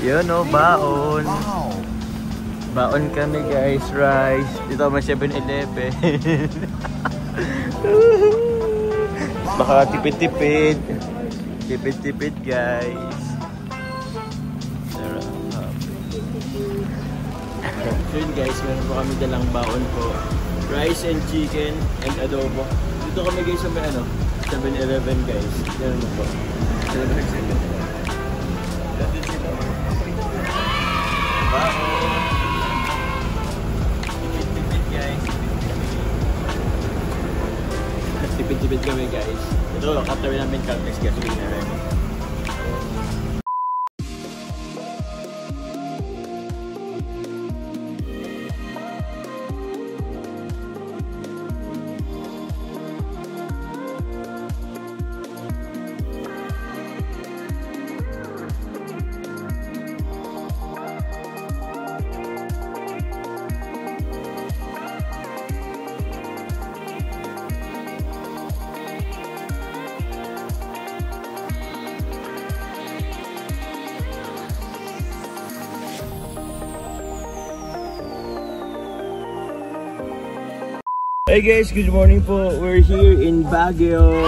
Yun o, baon. Baon kami guys, rice. Dito may 7-Eleven. Baka tipid-tipid. Tipid-tipid guys. Sarap. So yun guys, meron po kami dalang baon po. Rice and chicken and adobo. Dito kami guys sa may 7-Eleven guys. Yan mo po. 7-Eleven. Baon. Tipid-tipid guys. Tipid-tipid kami guys. Ito, katawin namin Caltex guys. Hey guys, good morning po. We're here in Baguio.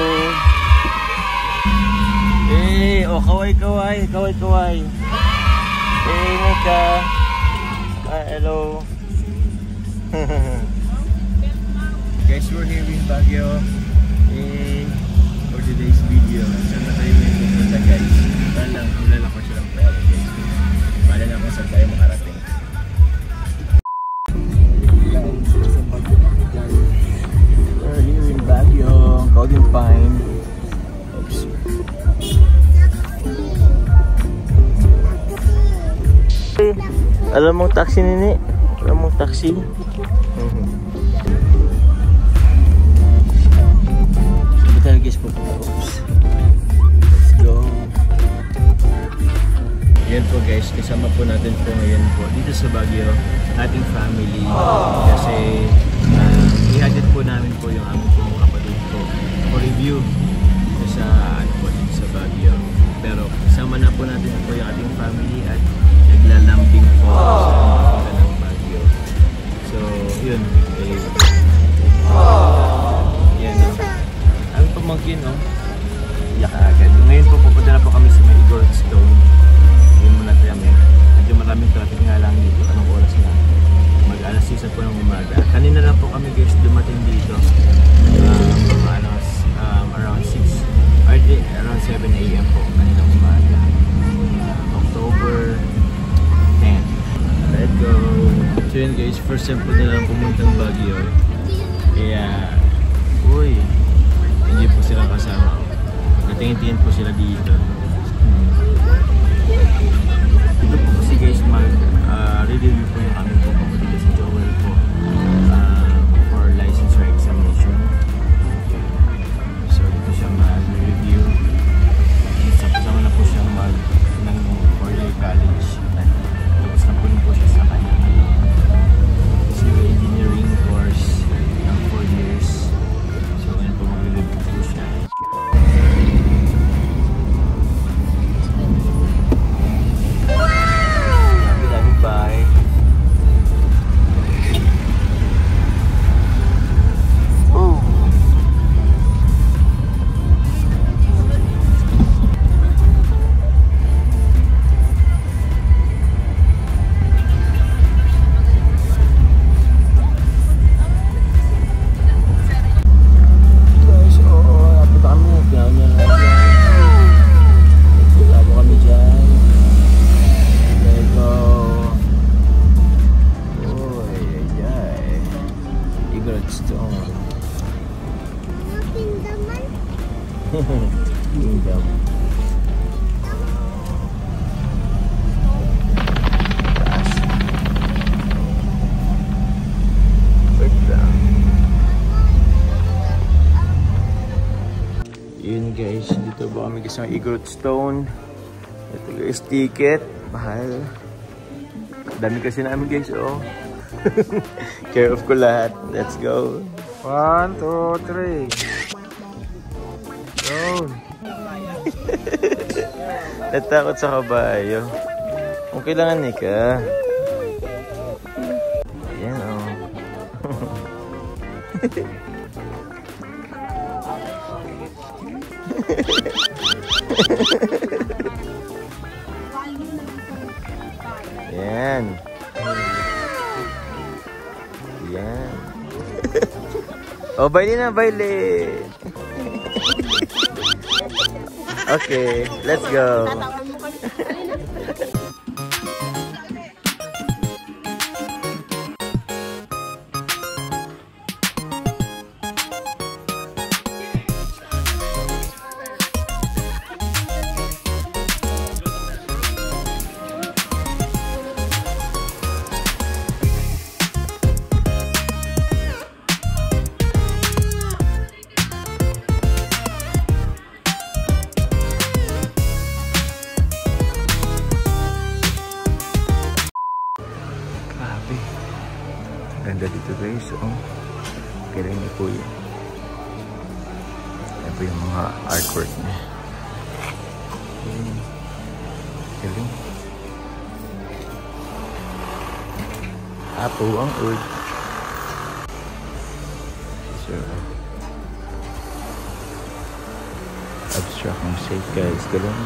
Hey, oh kaway. Hey, Mika. Hello. Guys, we're here in Baguio. For today's video. Saan na tayo may pupunta guys? Wala ko silang pera guys. Wala na kung saan tayo makarating. We're here in Baguio, Golden Pine. Oops. Alam mong taxi nini? Alam mong taxi? Sabi guys po. Oops. Let's go. Yan po guys, kasama po natin po ngayon po dito sa Baguio, ating family. Kasi ihatid po namin po yung aming po kapatid po for review sa dito sa Baguio. Pero kasama na po natin po yung ating family at naglalambing po sa ng Baguio. So yun, yan o. Ang pamangkin o, iyak agad. Ngayon po pupunta na po kami sa may Goldstone. Yun muna kami. Medyo maraming traffic nga lang dito. Anong oras na? Mag-alas 6 po ng umaga. Kanina lang po kami guys dumating dito. Around 6 or around 7 AM po kaninang umaga. October 10. Let's go! So yun guys, first time po na lang pumuntang Baguio. Kaya, uy, hindi po silang kasama. Natingin-tingin po sila dito. Ito po kasi guys, mag-review po yung aming po dito si Joel po for licensure examination. So dito siya mag-review. Sama na po siya ng 4-year college. Tapos na po siya sa kanyang civil engineering course ng 4 years. So ngayon po mag-review po siya. Bye. Oh. Guys, napit kami ganyan. Labo kami dyan. Let's go. Goldstone. Kingdom. Yun guys, dito ba kami kasama Goldstone. Ito guys, ticket. Mahal. Dami kasi namin guys, oh. Care of ko lahat. Let's go. 1, 2, 3. Go. Natakot sa kabayo. Kung kailangan ni ka. Ayan o. Ayan. Ayan. Oh, baile na, baile. Okay, let's go. Ganda dito guys, oh. Galing ni Kuya. Yan po yung mga artwork niya. Galing. Apo ang urd. So, abstract ng shape guys. Galing.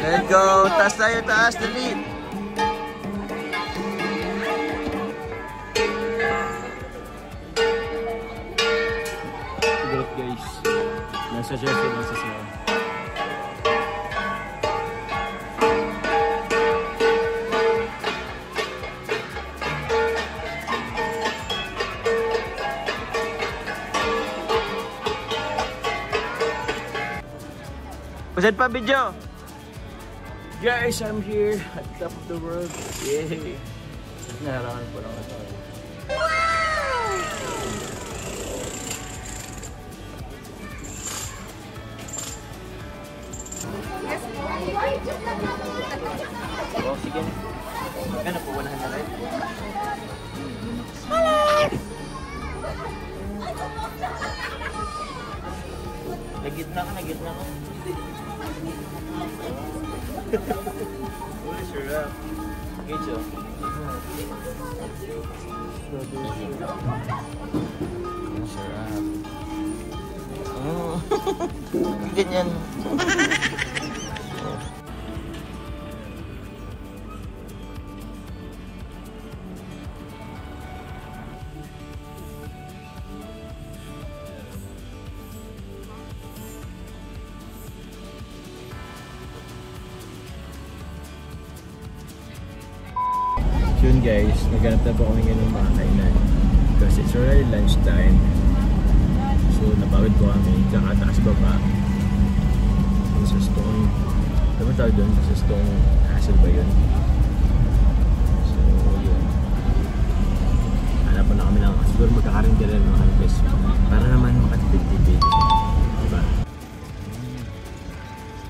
Let's go! Taas tayo, taas! Dali! Great guys. Nasa Jeffrey, nasa Sarah. Pasad pa video! Guys, I'm here at the top of the world. Yay! Naharangan po lang ito. Oh, sige. Magkano po? 100? Nagitna ka, nagitna ka. Uy, sarap. Gito. Sarap. Oh. Ganyan. Yun guys, naghanap na po kami ngayon ng mga kainan kasi it's already lunchtime. So napawid po kami, kakataas baba sa stone, ano tawag doon? Sa stone castle ba yun? So yun, hanap po na kami ng siguro magkakarinderya ng mga guys para naman makatipid-tipid, diba?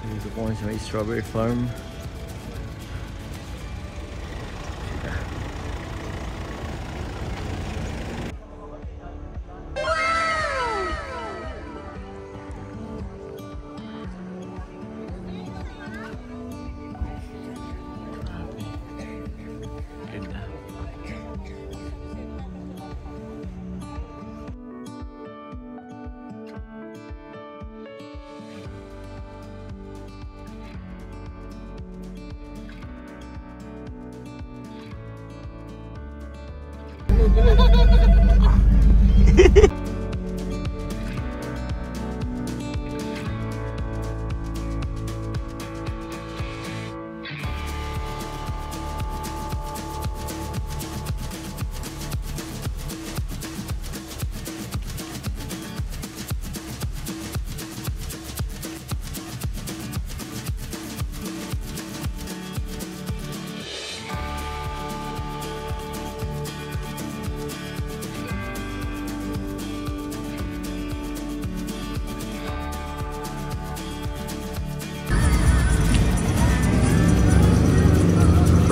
Dito po kami sa may strawberry farm.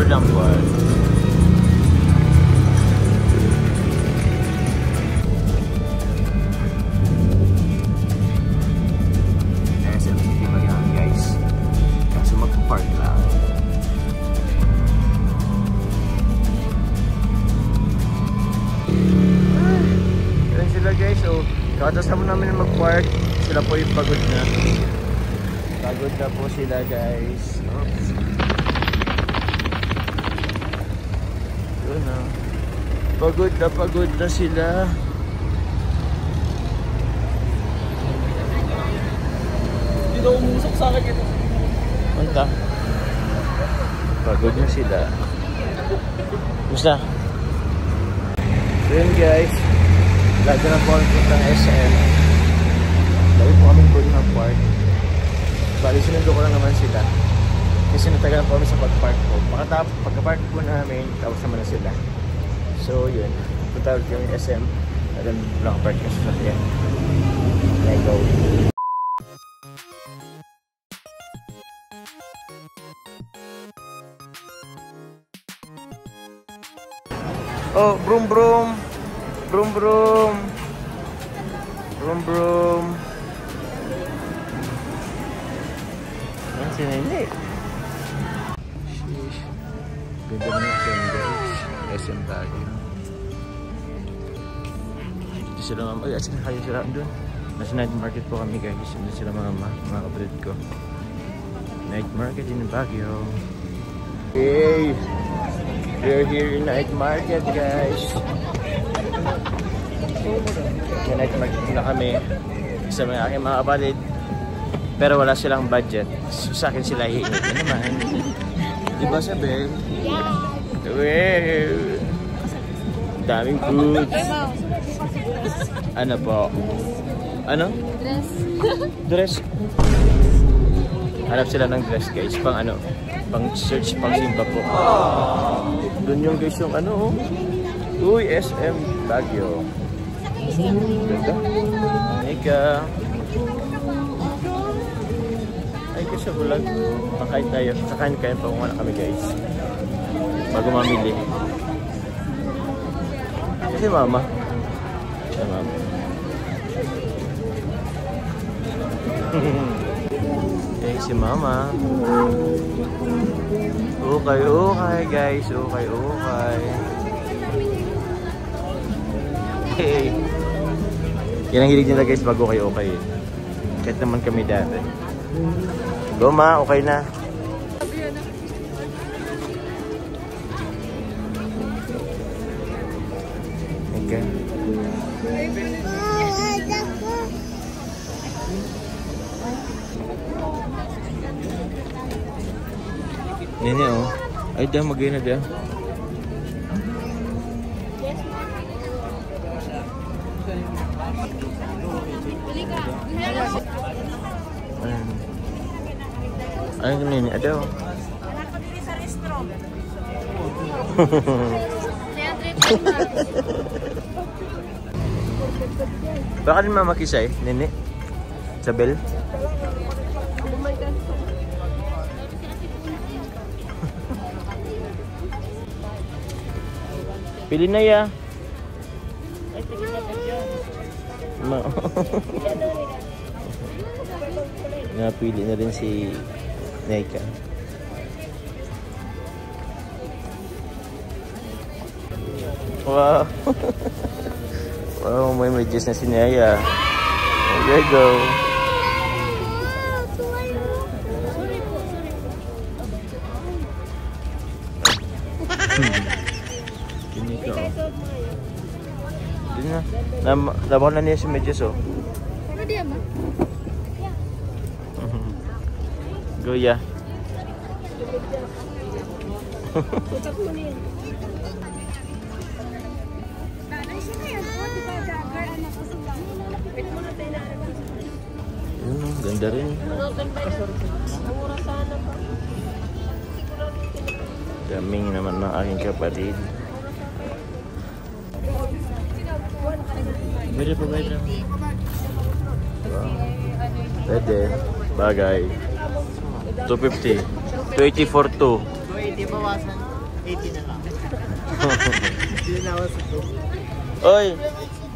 lang po. Guys, so katas naman namin mag-park. Sila po yung pagod na. Pagod na po sila guys. Oops. Yun na. Pagod na sila. Hindi daw umusok sa akin ito. Punta. Pagod na sila. Basta. So yun guys. Lagi na po kami puntang SM. Lagi po kami po yung park. Bali, sinundo ko lang naman sila. Kasi natagal po kami sa pag-park po. Pagka-park po namin, tapos naman na sila. So, yun. Punta kami SM. At then, park yung sasakyan. There you go. Oh, broom broom. Broom broom. Broom broom. Yan si Nene. Sheesh. Ganda na yung SM guys. SM Baguio. Dito sila mama. Ay, asin kayo sila doon. Nasa night market po kami guys. Dito sila mama. Mga kapatid ko. Night market in Baguio. Hey! We're here in night market guys. May night market na kami sa mga aking mga kapatid, pero wala silang budget, so, sa akin sila hihingi. Ano naman? Diba sabi? Yeah! Daming goods. Ano po? Ano? Dress. Dress. Hanap sila ng dress guys, pang ano, pang search, pang simba po. Doon yung guys yung ano. Uy, SM Baguio. Ganda. Ika. Ay, kasi vlog. Makain tayo. Kakain-kain pa muna kami guys. Bago mamili. Si mama. Si mama. Eh, si mama. Okay guys. Okay. Hey. Yan ang hilig nila guys bago kayo okay. Kahit naman kami dati. Go ma, okay na. Okay. Nene oh. Ay dah magay na dah. Ay, nini ada. Baka din mama kisay, nini. Sabel. Pili na ya. Napili na rin si Nika. Wow. Wow, may medyas na si Naya. There you go. Nika oh. Din na. Labaw na niya si medyas oh. Ano dia ma? Go ya. Ganda rin. Daming naman ng aking kapatid. Pwede po ba ito? Wow. Pwede. Bagay. 250. 280 for 2. 280 bawasan. 80 na lang. Hindi na ako sa to. Oy,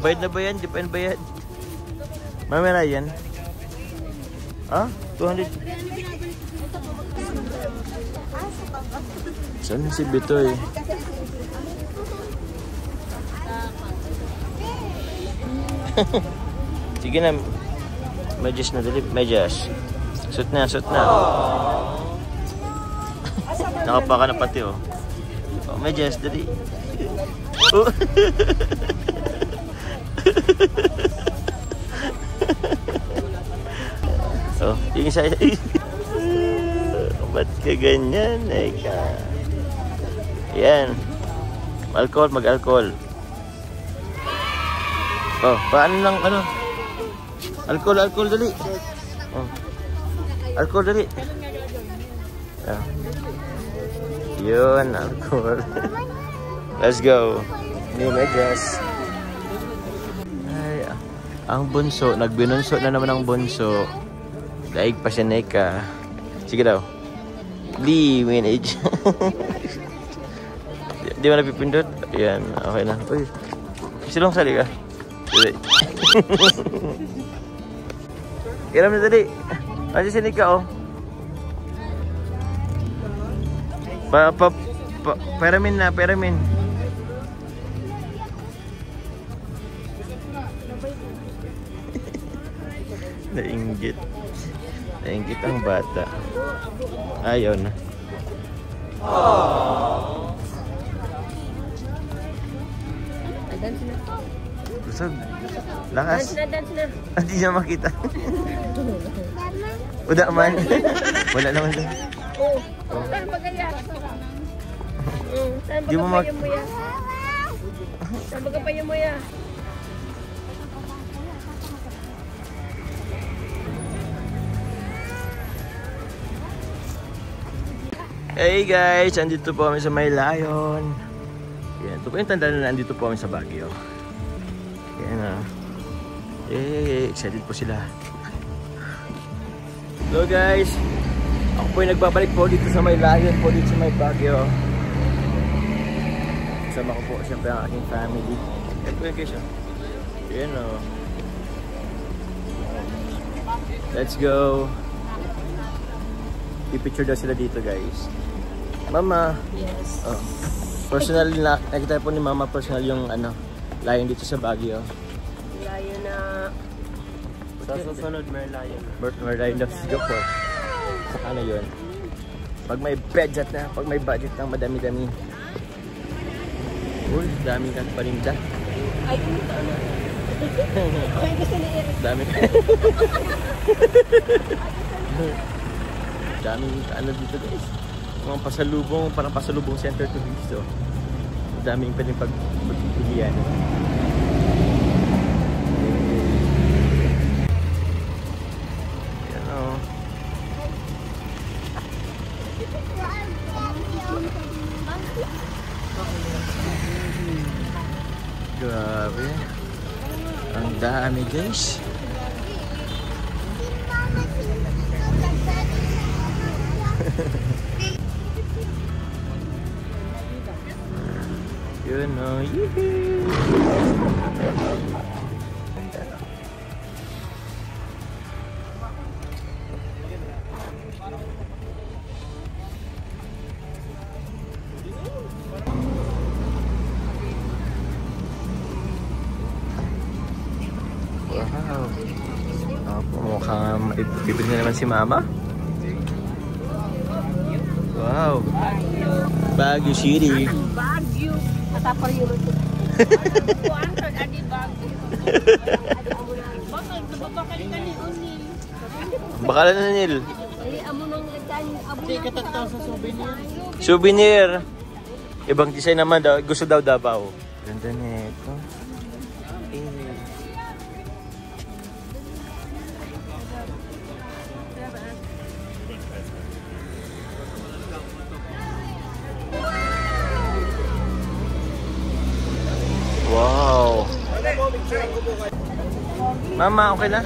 bayad na ba yan? Di pa yan bayad. Mamaya yan. Ha? 200? Saan si Bitoy? Sige na. Medyas na dali. Medyas. Suot na, suot na. Nakapaka na pati oh. Oh, medyas, dali. Oh. Oh, yung isa. Ba't ka ganyan? Eka. Yan. Alcohol, mag-alcohol. Oh, paano lang, ano? Alcohol, alcohol, dali. Oh. Alcohol, dali. Oh. Yun, alcohol. Let's go. New medyas. Ay, ang bunso. Nagbinunso na naman ang bunso. Daig pa siya, Neka. Sige daw. Lee, manage. Di ba napipindot? Ayan, okay na. Uy, silong sali ka. Dali. Iram na dali. Ano si Neka, oh. Peramin na, peramin. Nainggit. Nainggit ang bata. Ayaw na. Dance na. Busog. Lakas. Dance na, dance na. Hindi niya makita. Uda man. Wala naman doon. Oo. Saan ba kaya? Saan ba Di mo kapayo mo ya? Saan ba kapayo mo ya? Hey guys, andito po kami sa May Lion. Yan, ito po yung tanda na nandito po kami sa Baguio. Yan na. Hey, excited po sila. Hello guys, ako po yung nagbabalik po dito sa May Lion po dito sa May Baguio. Kasama ko po siyempre ang aking family. Yan po yung guys. Yan o. Let's go. I-picture daw sila dito guys. Mama. Yes. Oh. Personal na nakita po ni Mama personal yung ano, lion dito sa Baguio. Layo na. Sa susunod, may lion. May lion daw sa Singapore. Saka na yun. Pag may budget na, pag may budget ng madami-dami. Uy, daming kan paninda. Ay, ito ano. Ay, gusto ni Eric. Dami. Daming ano dito guys. Mga pasalubong, parang pasalubong center to dito. Daming pwedeng pagpipilian. Yan o. Grabe. Ang dami guys. You know, wow. Mukhang bibili na naman si Mama. Wow. Baguio City. Baguio. Matapar yun ito. Bakalan na Nil. Kasi katataw sa souvenir. Souvenir. Ibang design naman daw. Gusto daw Davao. Ganda nito. Wow. Mama, okay na?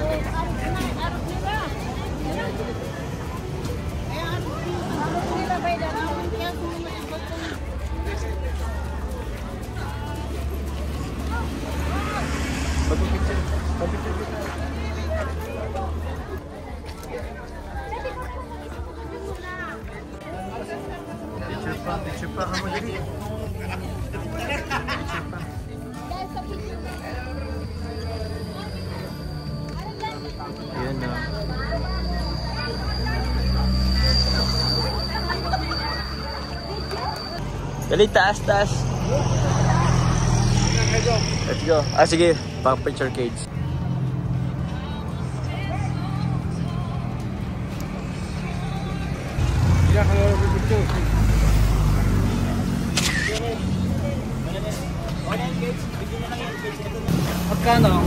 Ayan na. Dali, taas, taas. Let's go. Ah, sige. Pang-picture cage. Magkano?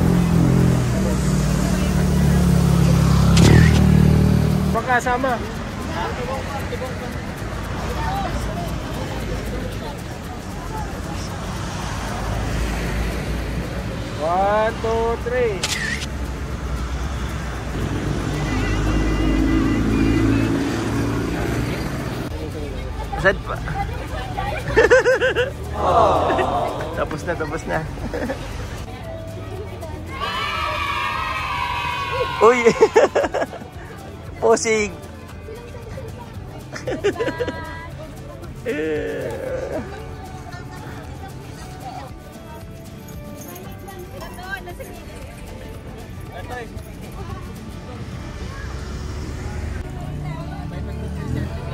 Magkasama. One, two, three. Saan pa? Tapos na, tapos na. Uy! Posing!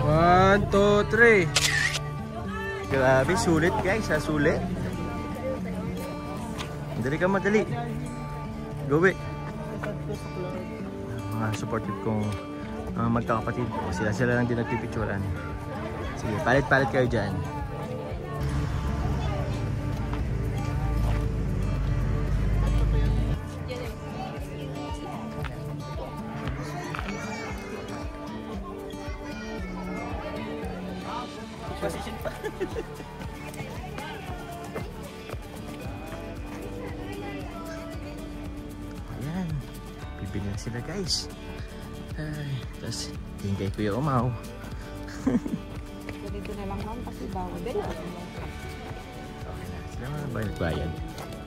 One, two, three. Grabe, sulit guys, ha? Sulit. Dali ka, madali. Go, mga supportive kong magkakapatid. Sila lang din nagpipicturean. Sige, palit-palit kayo dyan. Position pa. Ayan. Bibili na sila guys. Ay, tapos tingin kay Kuya Umaw. Dito na lang ma'am kasi bawal din. Okay na. Sila mga bayad-bayad.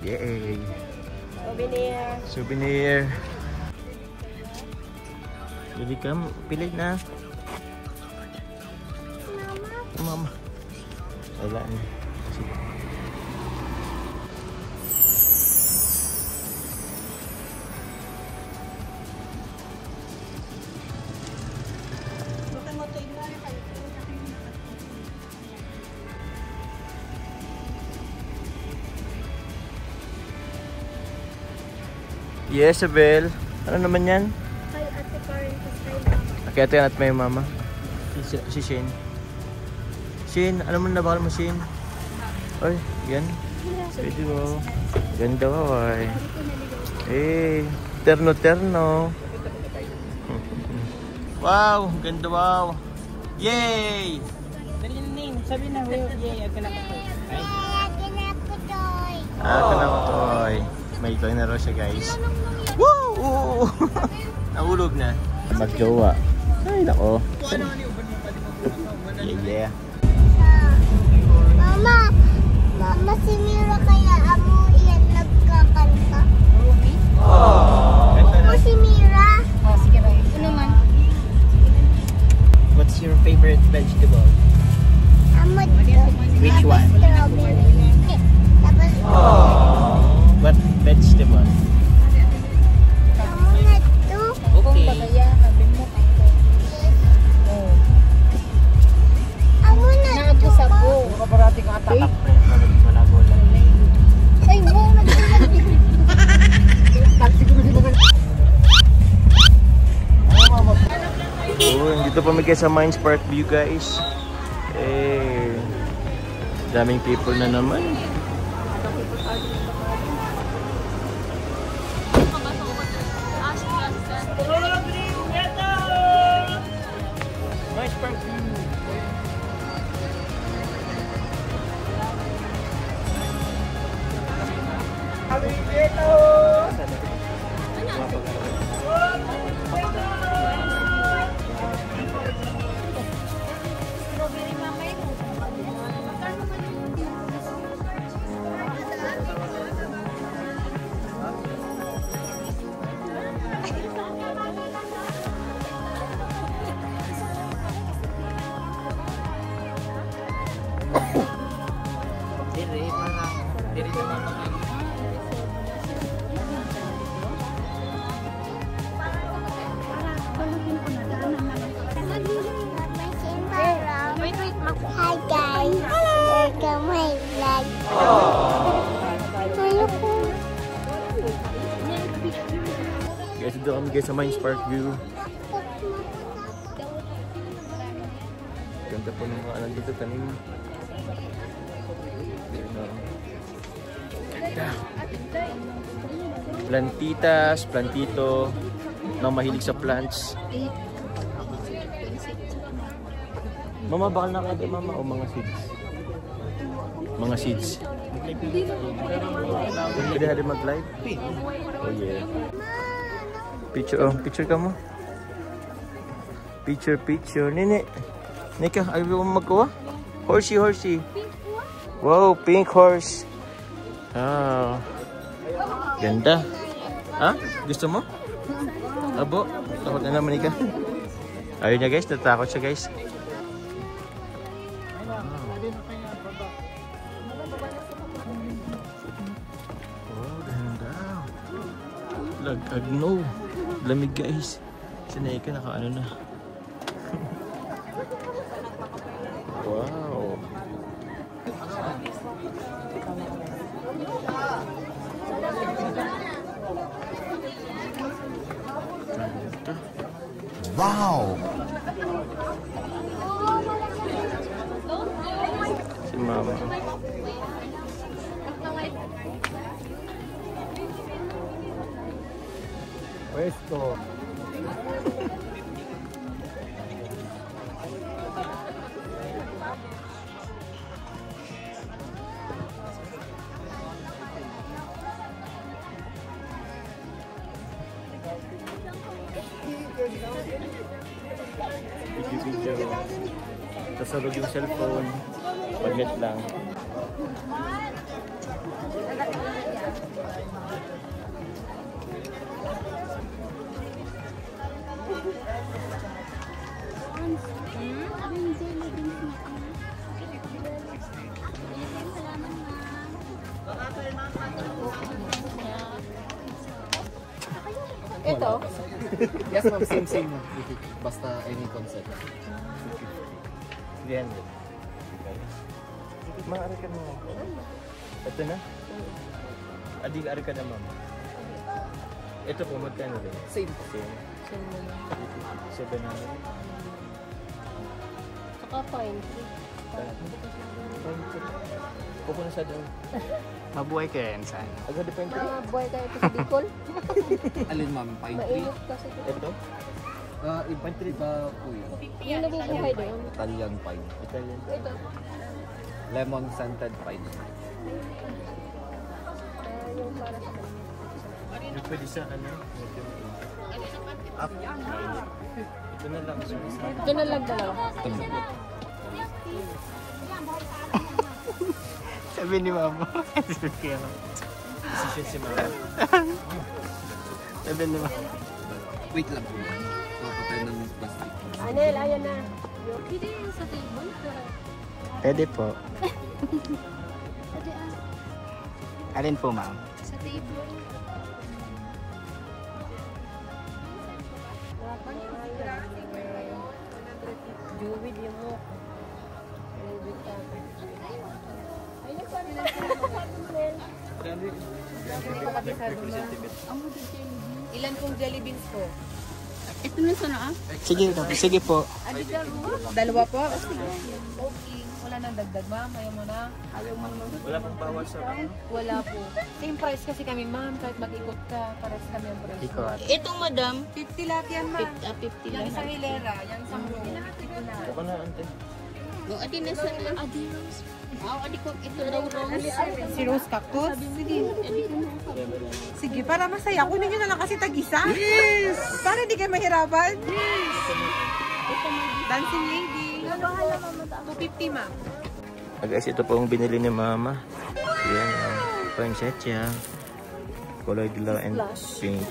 Yay! Souvenir. Souvenir. Jadi kamu pilih na. Mama. Wala na. Yes, Abel. Ano naman yan? Kay Ate Karen, tapos kay Mama. Okay, ito yan at may mama. Si Shane. Shane, ano mo na bakal mo, Shane? Ay, yan. Pwede mo. Ganda ka, ay. Eh, terno-terno. Wow, ganda, wow. Yay! Sabi na, yay, agad na ko. Ako na ko, toy. May toy na raw siya, guys. Woo! Nahulog na. Magjowa. Ay, nako. Yeah. Mama, si Mira kaya amo yan nagkakanta. Ako si Mira. Sige ba? Ito naman. What's your favorite vegetable? Amo Which one? strawberry. Tapos, What vegetable? amo na to. Okay. Amo na to. Kaparati kang atak. Wala bola. Ay, mo, nagkulang. Oh, dito pa may sa Mines Park View, guys. Eh, daming people na naman. Mines Park View. dire, parang dire naman mga Hi guys, welcome my vlog. Guys, dito kami guys sa Mines Park View. Ganda po ng mga anak dito, tanim. Ganda. Plantitas, plantito, na mahilig sa plants. Mama, bakal na kayo mama o mga seeds? Mga seeds. Pwede natin mag-live? Oh yeah. Picture ka mo. Picture. Nene. Nika, ayaw mo magkuha? Horsey. Wow, pink horse. Ah. Ganda. Ha? Gusto mo? Abo, takot na naman ika. Ayun niya guys, natakot siya guys. Lagagno. Lamig guys. Sanay ka naka-ano na. Wow. Wow. Si mama. Pwesto. Video. Kasalog yung cellphone. Pagnet lang. Ito? Yes, ma'am. Same. Basta any concept. 300. Maaari ka mo. Ito na? Adi ka na ma'am. Ito po, magkano rin? Same. 700. Saka fine. Pupo na sa doon. Mabuhay ka yan, saan? Agad di pa yung Mabuhay tayo ito sa Bicol. Alin, ma'am? Pine tree? Mainit kasi ito. Ito? Pine tree ba po yun? Yung nabubuhay doon. Italian pine. Italian. Ito. Lemon scented pine. Yung para sa Yung pwede sa ano? Up. Ito na lang. ito na lang dalawa. Sabi ni mama. Decision si mama. Sabi ni mama. Wait lang po. Papatay ng plastic. Anel, ayan na. Hindi yung sa table. Pwede po. Alin po, ma'am? Sa table. Juwid yung mo. Ilan pong jelly beans po? Ito na sana ah. Sige po. Dalawa po? Okay. Wala nang dagdag, ma'am. Ayaw mo na. Wala pang bawal sa ano? Wala po. Same price kasi kami, ma'am. Kahit mag-ikot ka, pares kami ang price. Itong madam, 50 lahat yan, ma'am. 50 Yung lang. isang hilera, yung isang row. Ito na. Baka na ante. Yung adi na sa adi rose. Adi ko ito daw rose. Si Rose Cactus? Sige. Adi ko na. Sige, para masaya. Kunin nyo na lang kasi tag-isa. Yes! Para hindi kayo mahirapan. Yes! Dancing lady. 250, ma'am. Guys, ito po ang binili ni mama. Yan ang pancettia. Kulay dilaw and pink.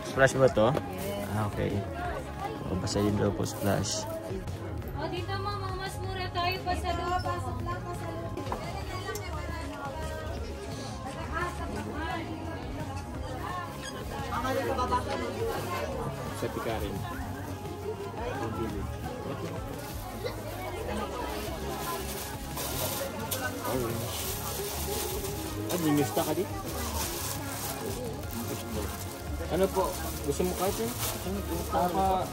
Splash ba to? Ah, okay. Basta yun daw po splash. O dito mama, mas mura tayo pa sa loob. Sa pikarin. Orange. Ginusta ka di? Ano po? Gusto mo kahit eh? Kaka...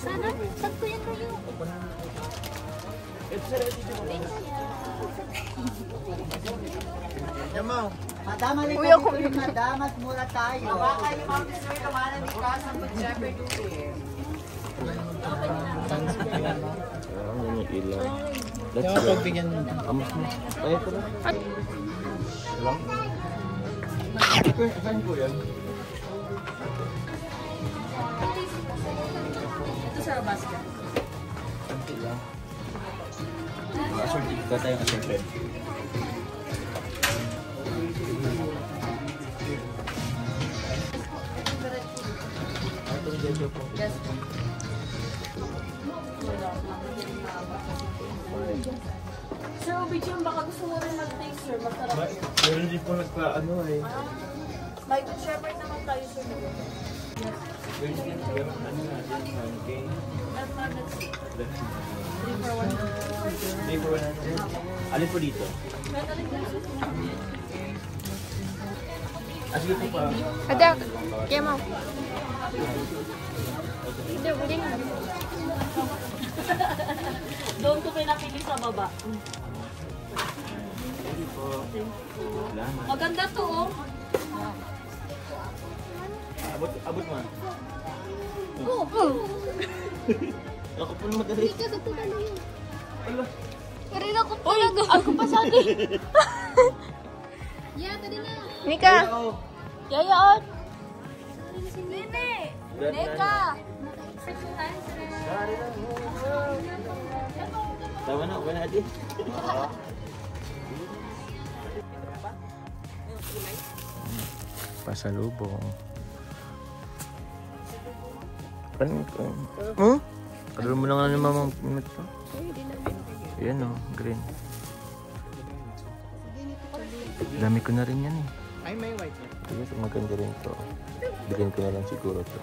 Sana, tagpo yan kayo. Madama rin kami madam at mura tayo. Baka yung mga gusto yung kamanan ni Kasan pag siyempre duty eh. Ano yung ilaw? Let's go. Amos mo. Kaya ko lang. Lang? Saan ko yan? Ito sa basket. Santi lang. Assorted ka tayong assorted. Yes. Sir, Obichon, baka gusto mo rin mag-take, sir. Masarap. Meron din po nagpa-ano eh. May good shepherd naman tayo, sir. Meron din ano natin, 1K. 3 for 1. 3 for 100. Alin po dito? Sige po pa. Ada, kaya mo. Ito, uling. Doon ko pinapili sa baba. Salamat. Maganda to, oh. Abot mo. Oo. Ako po na madali. Ika, nagtutalo yun. Karina ko talaga. Ako pa sa atin. Yeah, tadi na. Nika. Yayaon. Nene. Nika. Tama na, wala natin. Pasalubong. Ano ko? Huh? Kadalo mo lang ano mamang pinat pa? Yan o, green. Dami ko na rin yan eh. Ay, may white. Sige, maganda rin to. Bilhin ko na lang siguro to.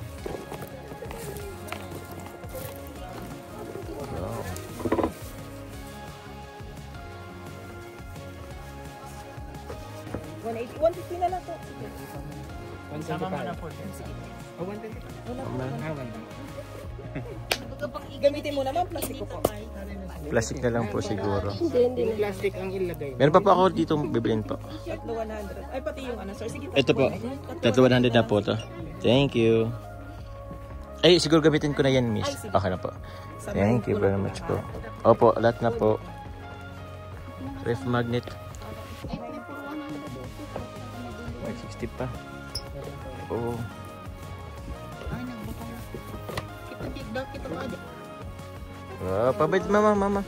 Wow. $150 na lang to. Sama mo na po. Oh, 120. Gamitin mo naman, plastiko po. Plastic na lang po siguro. Yung plastic ang ilagay. Meron pa po ako dito bibilhin po. Tatlo 100. Ay, pati yung ano, sir. Sige, Ito po. Tatlo 100 na po to. Thank you. Ay, siguro gamitin ko na yan, miss. Okay na po. Thank you very much po. Opo, lahat na po. Ref magnet. May 60 pa. Oo. Pabait mama.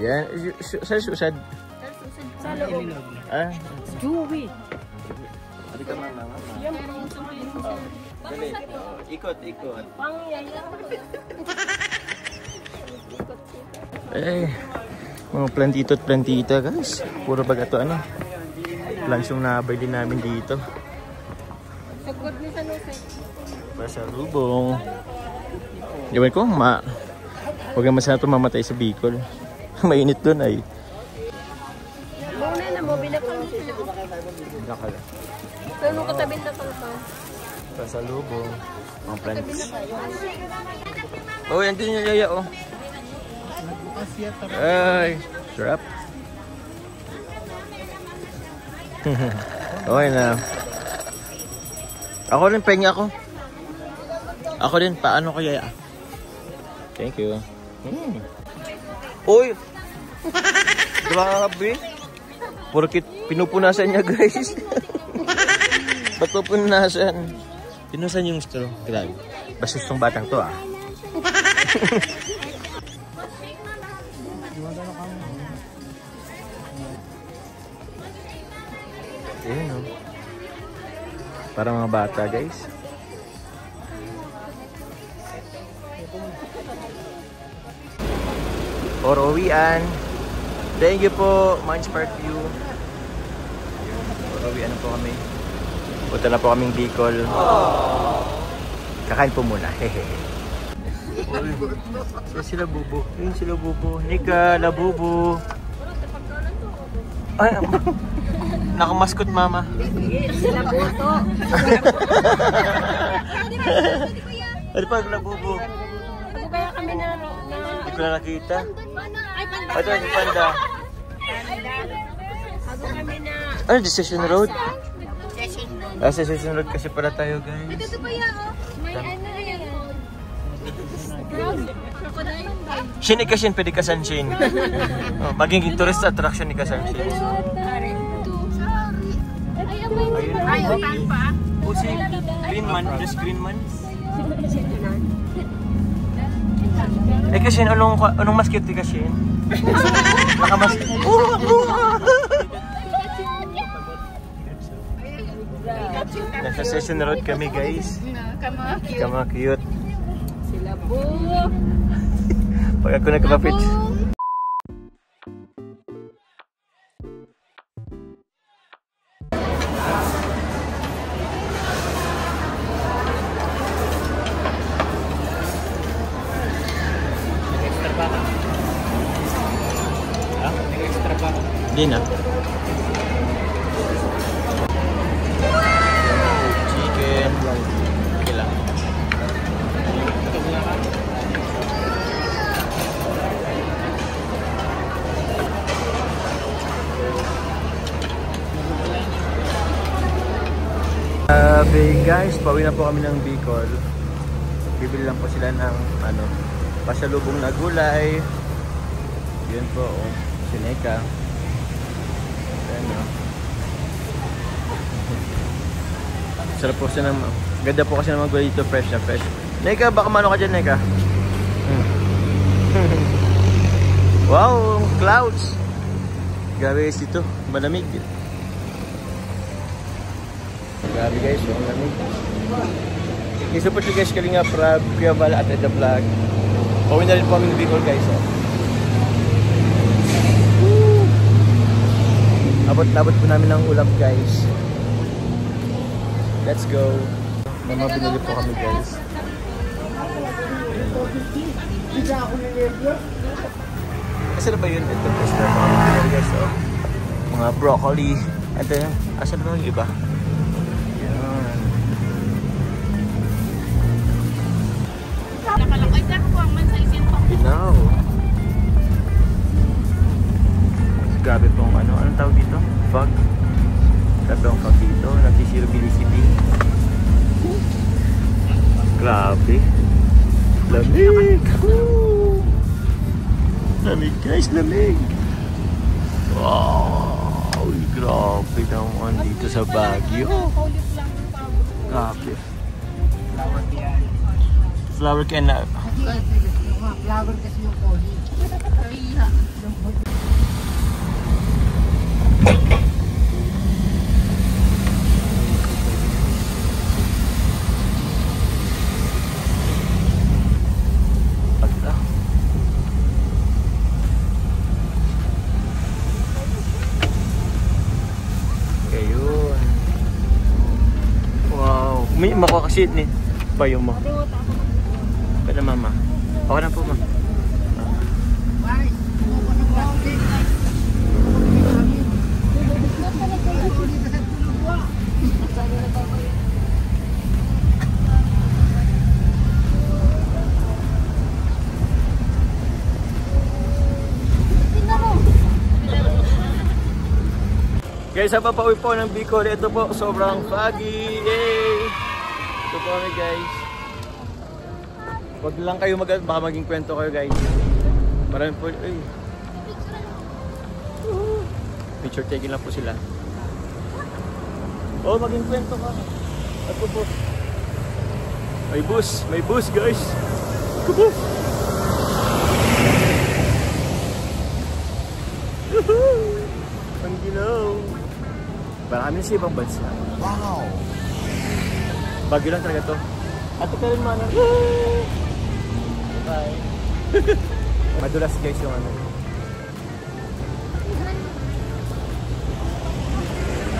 Yan. Sir, susad. sa loob. Ah. Joey. Hindi ka mama. Dali. Ikot. Mga plantito at plantita guys. Puro baga to ano. Plants yung nabay din namin dito. Sagod ni San Jose. Pasalubong. Gawin ko, huwag naman sana ito mamatay sa Bicol. Mainit doon ay. Muna na mo, binakal mo siya. Nakala. Pero nung katabi na pala pa. Pasalubong. Mga plants. Oh, yan din yung yaya oh. Ay, sarap. Okay na. Ako rin, pengi ako. Ako din, paano kaya? Thank you. Uy! Grabe! Porkit pinupunasan niya guys. Ba't pupunasan? Pinunasan yung straw. Grabe. Bastos tong batang to ah. Ayan o. Para mga bata guys. or uwian. Thank you po, Minds Park View. Or uwian na po kami. Punta na po kaming Bicol. Kakain po muna. Hehehe. Sila Bubo. Yun sila Bubo. Nika, Labubo. Ay, nakamaskot mama. Sila buto. Ano pa, Labubo? Kaya kami na Hindi ko na nakita. Ay, panda. Ito, yung panda. Bago kami na Ano, Decision Road? session doon. Decision Road kasi pala tayo, guys. Ito ba yan? May ano na yan. Crocodile. Shin Ikasin, pwede kasan Shin. Oh, magiging tourist attraction ni Kasan Shin. Ayaw pa. Oh, si Green Man, just Green Man. Eh kasi anong mas cute kasi? Nakamas. Nasa Session Road kami, guys. Kama cute. Sila bu. Pag ako nagkapit. Hindi na. Chicken. Sige lang. Guys, pauwi na po kami ng Bicol. Bibili lang po sila ng pasalubong na gulay. Yun po, sineka. Sarap po siya ng ganda po kasi ng mga gulay dito, fresh na fresh. Neka, baka mano ka dyan, Neka? Wow, clouds! Grabe guys dito, malamig. Grabe guys, yung malamig. I-support nyo guys Kalinga Prab, Kuya Val at Edda Vlog. Pauwi na rin po kami ng Bicol guys. Abot-abot po namin ng ulap guys. Let's go. May mga binili po kami guys. Asa na ba yun? Ito po sila mga binili guys. Mga broccoli. Ito yun. Asa na ba yung iba? Yan. Nakalakay ka po ang mansaisin po. Ginaw. Grabe pong anong tawag dito? Fog. Grabe ang fog dito. Nagsisiro bilisity. Grabe. Lamig. Woo! Lamig guys, lamig. Wow. Grabe naman dito sa Baguio. Grabe. Flower can na. Flower kasi yung poli. Ayun. Wow. May makakasit ni payo mo. Pwede mama. Okay na po ma. Guys, sa papauwi po ng Bicol, ito po, sobrang foggy. Yay! Ito po kami guys. Huwag lang kayo baka maging kwento kayo guys. Marami po, ay. Picture taking lang po sila. Oh, maging kwento ka. Ito po. May bus guys. Kabus! Ang ginaw. Marami sa ibang bansa. Wow! Baguio lang talaga to. At ito rin man. Bye! Madulas guys yung ano.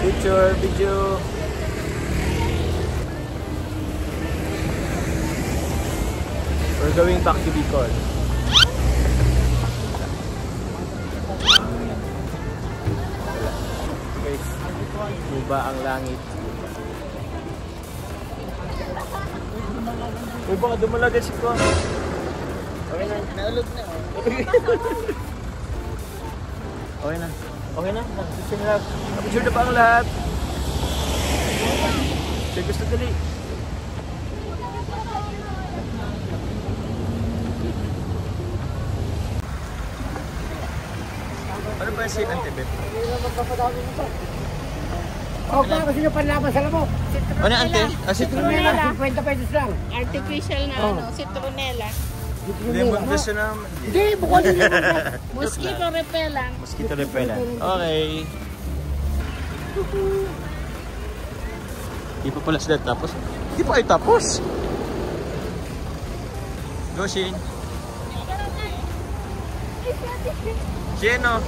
Picture, video. We're going back to Bicol. Guys, iba ang langit. Uy, baka dumala din si Kwa. Okay na. Naulog na. Okay na. Okay na. Picture na lahat. Picture na pa ang lahat. Check gusto dali. Ano ba yung scene, Antibet? O, para kasi yung panlaban sa labo. Ano, Ante? Citronella. 50 pesos lang. Artificial na ano, citronella. Lemon gusto naman. Hindi, bukod din yun. Mosquito repellent. Mosquito repellent. Okay. Di pa pala sila tapos. Di pa kayo tapos. Go, Shane. Shane, oh.